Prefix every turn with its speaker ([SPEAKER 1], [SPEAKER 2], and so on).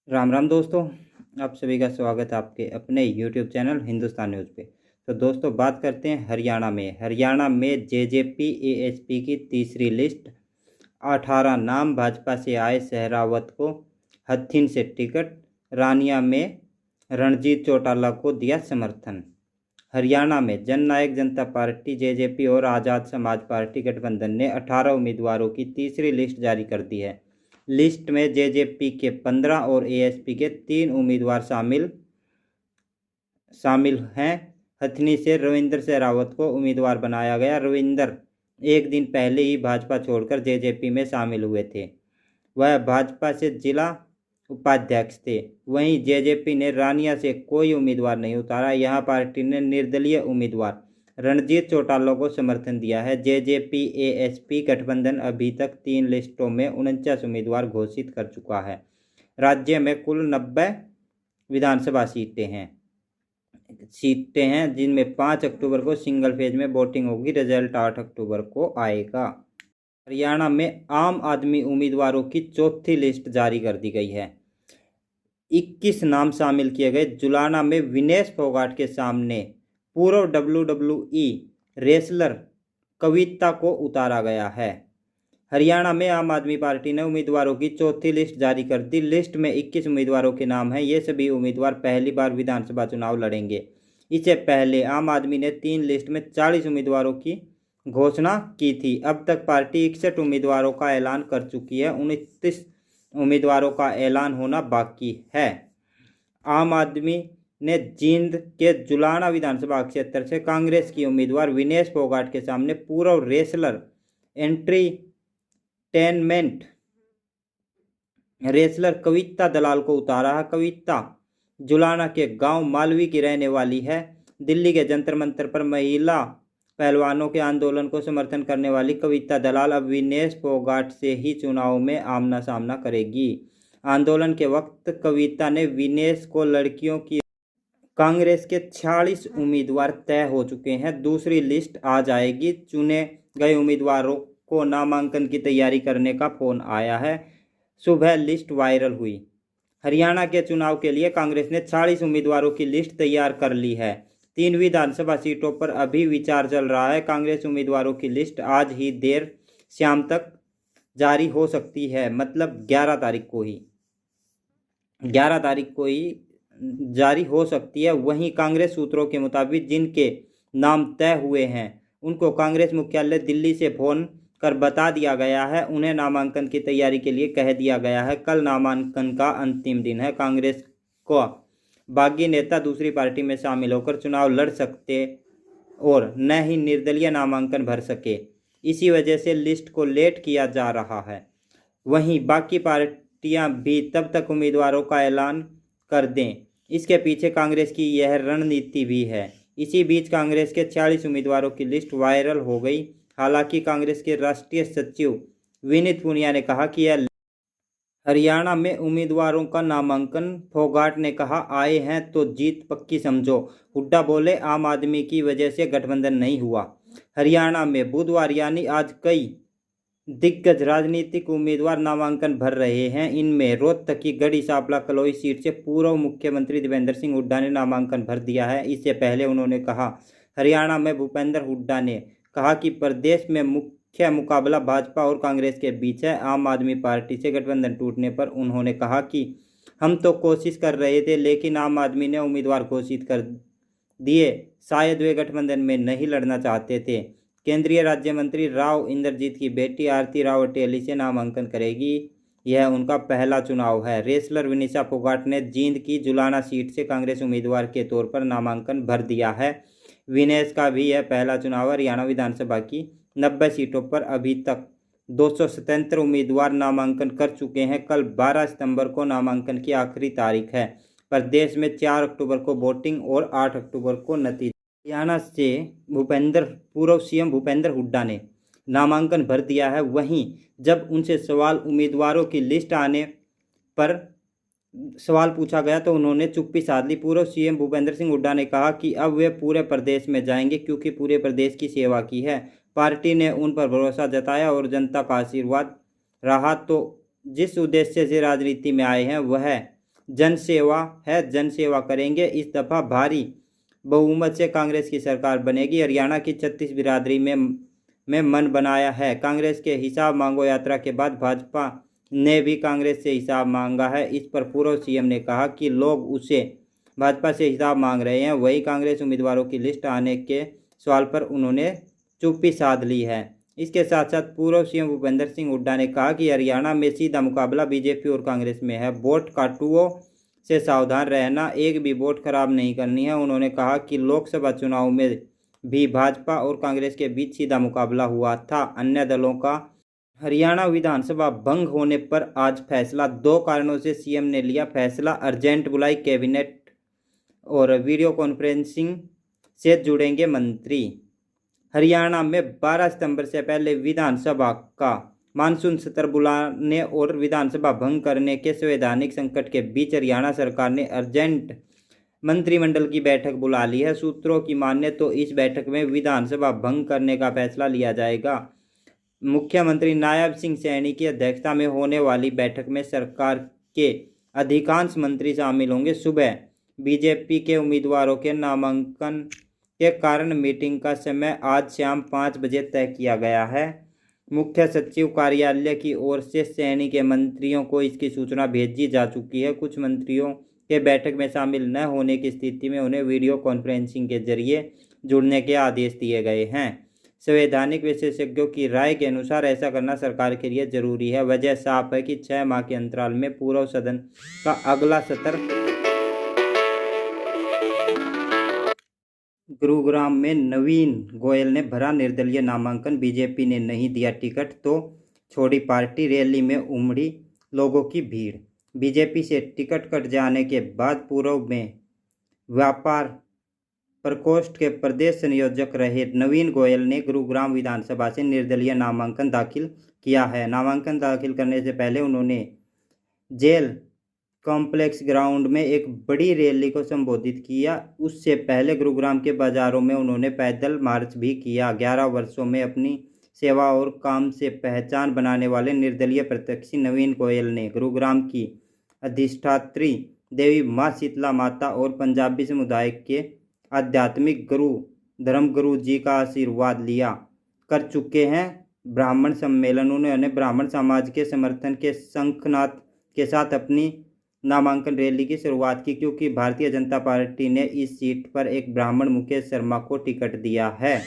[SPEAKER 1] राम राम दोस्तों। आप सभी का स्वागत है आपके अपने यूट्यूब चैनल हिंदुस्तान न्यूज़ पे। तो दोस्तों बात करते हैं हरियाणा में जेजेपी एएचपी की तीसरी लिस्ट। 18 नाम भाजपा से आए। सहरावत को हथिन से टिकट। रानिया में रणजीत चौटाला को दिया समर्थन। हरियाणा में जननायक जनता पार्टी जेजेपी और आज़ाद समाज पार्टी गठबंधन ने 18 उम्मीदवारों की तीसरी लिस्ट जारी कर दी है। लिस्ट में जेजेपी के 15 और एएचपी के 3 उम्मीदवार शामिल हैं। हथनी से रविंद्र सहरावत को उम्मीदवार बनाया गया। रविंद्र एक दिन पहले ही भाजपा छोड़कर जेजेपी में शामिल हुए थे। वह भाजपा से जिला उपाध्यक्ष थे। वहीं जेजेपी ने रानिया से कोई उम्मीदवार नहीं उतारा। यहां पार्टी ने निर्दलीय उम्मीदवार रणजीत चौटाला को समर्थन दिया है। जेजेपी एएचपी गठबंधन अभी तक 3 लिस्टों में 49 उम्मीदवार घोषित कर चुका है। राज्य में कुल 90 विधानसभा सीटें हैं जिनमें 5 अक्टूबर को सिंगल फेज में वोटिंग होगी। रिजल्ट 8 अक्टूबर को आएगा। हरियाणा में आम आदमी उम्मीदवारों की चौथी लिस्ट जारी कर दी गई है। 21 नाम शामिल किए गए। जुलाना में विनेश फोगाट के सामने पूर्व WWE रेसलर कविता को उतारा गया है। हरियाणा में आम आदमी पार्टी ने उम्मीदवारों की चौथी लिस्ट जारी कर दी। लिस्ट में 21 उम्मीदवारों के नाम हैं। ये सभी उम्मीदवार पहली बार विधानसभा चुनाव लड़ेंगे। इससे पहले आम आदमी ने 3 लिस्ट में 40 उम्मीदवारों की घोषणा की थी। अब तक पार्टी 61 उम्मीदवारों का ऐलान कर चुकी है। 29 उम्मीदवारों का ऐलान होना बाकी है। आम आदमी ने जींद के जुलाना विधानसभा क्षेत्र से कांग्रेस की उम्मीदवार विनेश फोगाट के सामने पूर्व रेसलर एंटरटेनमेंट रेसलर कविता दलाल को उतारा है। कविता जुलाना के गांव मालवी की रहने वाली है। दिल्ली के जंतर मंतर पर महिला पहलवानों के आंदोलन को समर्थन करने वाली कविता दलाल अब विनेश फोगाट से ही चुनाव में आमना सामना करेगी। आंदोलन के वक्त कविता ने विनेश को लड़कियों की कांग्रेस के 46 उम्मीदवार तय हो चुके हैं। दूसरी लिस्ट आ जाएगी। चुने गए उम्मीदवारों को नामांकन की तैयारी करने का फोन आया है। सुबह लिस्ट वायरल हुई। हरियाणा के चुनाव के लिए कांग्रेस ने 40 उम्मीदवारों की लिस्ट तैयार कर ली है। 3 विधानसभा सीटों पर अभी विचार चल रहा है। कांग्रेस उम्मीदवारों की लिस्ट आज ही देर शाम तक जारी हो सकती है। मतलब 11 तारीख को ही जारी हो सकती है। वहीं कांग्रेस सूत्रों के मुताबिक जिनके नाम तय हुए हैं उनको कांग्रेस मुख्यालय दिल्ली से फोन कर बता दिया गया है। उन्हें नामांकन की तैयारी के लिए कह दिया गया है। कल नामांकन का अंतिम दिन है। कांग्रेस को बागी नेता दूसरी पार्टी में शामिल होकर चुनाव लड़ सकते और न ही निर्दलीय नामांकन भर सके। इसी वजह से लिस्ट को लेट किया जा रहा है। वहीं बाकी पार्टियां भी तब तक उम्मीदवारों का ऐलान कर दें, इसके पीछे कांग्रेस की यह रणनीति भी है। इसी बीच कांग्रेस के 40 उम्मीदवारों की लिस्ट वायरल हो गई। हालांकि कांग्रेस के राष्ट्रीय सचिव विनीत पुनिया ने कहा कि यह हरियाणा में उम्मीदवारों का नामांकन। फोगाट ने कहा, आए हैं तो जीत पक्की समझो। हुड्डा बोले, आम आदमी की वजह से गठबंधन नहीं हुआ। हरियाणा में बुधवार यानी आज कई दिग्गज राजनीतिक उम्मीदवार नामांकन भर रहे हैं। इनमें रोहतक की गढ़ी सांपला कलोई सीट से पूर्व मुख्यमंत्री देवेंद्र सिंह हुड्डा ने नामांकन भर दिया है। इससे पहले उन्होंने कहा, हरियाणा में भूपेंद्र हुड्डा ने कहा कि प्रदेश में मुख्य मुकाबला भाजपा और कांग्रेस के बीच है। आम आदमी पार्टी से गठबंधन टूटने पर उन्होंने कहा कि हम तो कोशिश कर रहे थे, लेकिन आम आदमी ने उम्मीदवार घोषित कर दिए। शायद वे गठबंधन में नहीं लड़ना चाहते थे। केंद्रीय राज्य मंत्री राव इंद्रजीत की बेटी आरती राव अटेली से नामांकन करेगी। यह उनका पहला चुनाव है। रेसलर विनीशा फोगाट ने जींद की जुलाना सीट से कांग्रेस उम्मीदवार के तौर पर नामांकन भर दिया है। विनेश का भी यह पहला चुनाव है। हरियाणा विधानसभा की 90 सीटों पर अभी तक 277 उम्मीदवार नामांकन कर चुके हैं। कल 12 सितंबर को नामांकन की आखिरी तारीख है। प्रदेश में 4 अक्टूबर को वोटिंग और 8 अक्टूबर को नतीजा। हरियाणा से पूर्व सीएम भूपेंद्र हुड्डा ने नामांकन भर दिया है। वहीं जब उनसे उम्मीदवारों की लिस्ट आने पर सवाल पूछा गया तो उन्होंने चुप्पी साध ली। पूर्व सीएम भूपेंद्र सिंह हुड्डा ने कहा कि अब वे पूरे प्रदेश में जाएंगे क्योंकि पूरे प्रदेश की सेवा की है। पार्टी ने उन पर भरोसा जताया और जनता का आशीर्वाद रहा। तो जिस उद्देश्य से राजनीति में आए हैं वह जनसेवा है, जनसेवा करेंगे। इस दफ़ा भारी बहुमत से कांग्रेस की सरकार बनेगी। हरियाणा की 36 बिरादरी में मन बनाया है। कांग्रेस के हिसाब मांगो यात्रा के बाद भाजपा ने भी कांग्रेस से हिसाब मांगा है। इस पर पूर्व सीएम ने कहा कि लोग उसे भाजपा से हिसाब मांग रहे हैं। वहीं कांग्रेस उम्मीदवारों की लिस्ट आने के सवाल पर उन्होंने चुप्पी साध ली है। इसके साथ साथ पूर्व सीएम भूपेंद्र सिंह हुड्डा ने कहा कि हरियाणा में सीधा मुकाबला बीजेपी और कांग्रेस में है। वोट काटुओं से सावधान रहना, एक भी वोट खराब नहीं करनी है। उन्होंने कहा कि लोकसभा चुनाव में भी भाजपा और कांग्रेस के बीच सीधा मुकाबला हुआ था। अन्य दलों का हरियाणा विधानसभा भंग होने पर आज फैसला। 2 कारणों से सीएम ने लिया फैसला। अर्जेंट बुलाई कैबिनेट और वीडियो कॉन्फ्रेंसिंग से जुड़ेंगे मंत्री। हरियाणा में 12 सितंबर से पहले विधानसभा का मानसून सत्र बुलाने और विधानसभा भंग करने के संवैधानिक संकट के बीच हरियाणा सरकार ने अर्जेंट मंत्रिमंडल की बैठक बुला ली है। सूत्रों की माने तो इस बैठक में विधानसभा भंग करने का फैसला लिया जाएगा। मुख्यमंत्री नायब सिंह सैनी की अध्यक्षता में होने वाली बैठक में सरकार के अधिकांश मंत्री शामिल होंगे। सुबह बीजेपी के उम्मीदवारों के नामांकन के कारण मीटिंग का समय आज शाम 5 बजे तय किया गया है। मुख्य सचिव कार्यालय की ओर से सैनी के मंत्रियों को इसकी सूचना भेजी जा चुकी है। कुछ मंत्रियों के बैठक में शामिल न होने की स्थिति में उन्हें वीडियो कॉन्फ्रेंसिंग के जरिए जुड़ने के आदेश दिए गए हैं। संवैधानिक विशेषज्ञों की राय के अनुसार ऐसा करना सरकार के लिए जरूरी है। वजह साफ है कि 6 माह के अंतराल में पूर्व सदन का अगला सत्र गुरुग्राम में नवीन गोयल ने भरा निर्दलीय नामांकन। बीजेपी ने नहीं दिया टिकट तो छोड़ी पार्टी। रैली में उमड़ी लोगों की भीड़। बीजेपी से टिकट कट जाने के बाद पूर्व में व्यापार प्रकोष्ठ के प्रदेश संयोजक रहे नवीन गोयल ने गुरुग्राम विधानसभा से निर्दलीय नामांकन दाखिल किया है। नामांकन दाखिल करने से पहले उन्होंने जेल कॉम्प्लेक्स ग्राउंड में एक बड़ी रैली को संबोधित किया। उससे पहले गुरुग्राम के बाजारों में उन्होंने पैदल मार्च भी किया। 11 वर्षों में अपनी सेवा और काम से पहचान बनाने वाले निर्दलीय प्रत्याशी नवीन गोयल ने गुरुग्राम की अधिष्ठात्री देवी माँ शीतला माता और पंजाबी समुदाय के आध्यात्मिक गुरु धर्मगुरु जी का आशीर्वाद लिया कर चुके हैं। ब्राह्मण सम्मेलन उन्होंने ब्राह्मण समाज के समर्थन के शंखनाद के साथ अपनी नामांकन रैली की शुरुआत की, क्योंकि भारतीय जनता पार्टी ने इस सीट पर एक ब्राह्मण मुकेश शर्मा को टिकट दिया है।